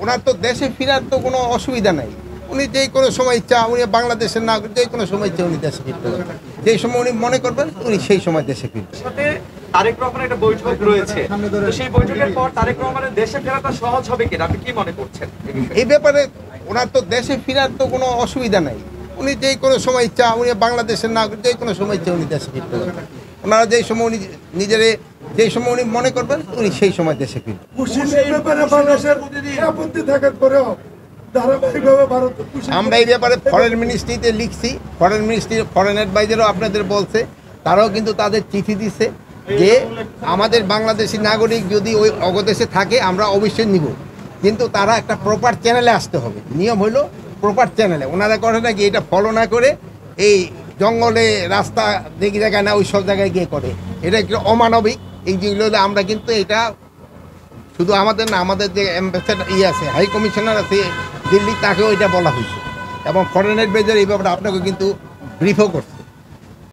ওনার তো দেশে ফেরার তো কোনো অসুবিধা নাই। উনি যে কোনো সময় ইচ্ছা, উনি বাংলাদেশের নাগরিক, যে কোনো সময় ইচ্ছা উনি দেশে ফিরতে পারবেন। যেই সময় উনি মনে করবেন উনি সেই সময় দেশে ফিরবেন। সাথে তারেক রহমানের একটা বৈঠক রয়েছে, তো সেই বৈঠকের পর তারেক রহমানের দেশে ফেরাটা সহজ হবে কিনা আপনি কি মনে করছেন? এই ব্যাপারে ওনার তো দেশে ফেরার তো কোনো অসুবিধা নাই। উনি যে কোনো সময় ইচ্ছা, উনি বাংলাদেশের নাগরিক, যে কোনো সময় ইচ্ছা উনি দেশে ফিরতে পারবেন। ওনারা যেই সময় উনি নিজেরে যেই সময় উনি মনে করবেন উনি সেই সময় দেশে ফিরবেন। আমরা এই ব্যাপারে ফরেন মিনিস্ট্রিতে লিখছি, ফরেন মিনিস্ট্রি ফরেন অ্যাডভাইজারও আপনাদের বলছে, তারাও কিন্তু তাদের চিঠি দিচ্ছে যে আমাদের বাংলাদেশি নাগরিক যদি ওই অগদেশে থাকে আমরা অবশ্যই নিব, কিন্তু তারা একটা প্রপার চ্যানেলে আসতে হবে। নিয়ম হলো প্রপার চ্যানেলে। ওনারা করে নাকি এটা ফলো না করে এই জঙ্গলে রাস্তা দেখি জায়গায় না ওই সব জায়গায় গিয়ে করে, এটা একটু অমানবিক। এই যেগুলো আমরা কিন্তু এটা শুধু আমাদের না, আমাদের যে অ্যাম্বাসেডার আছে, হাই কমিশনার আছে দিল্লি, তাকেও এটা বলা হয়েছে এবং ফরেন অ্যাডভাইজার এই ব্যাপারে আপনাকে কিন্তু ব্রিফও করছে।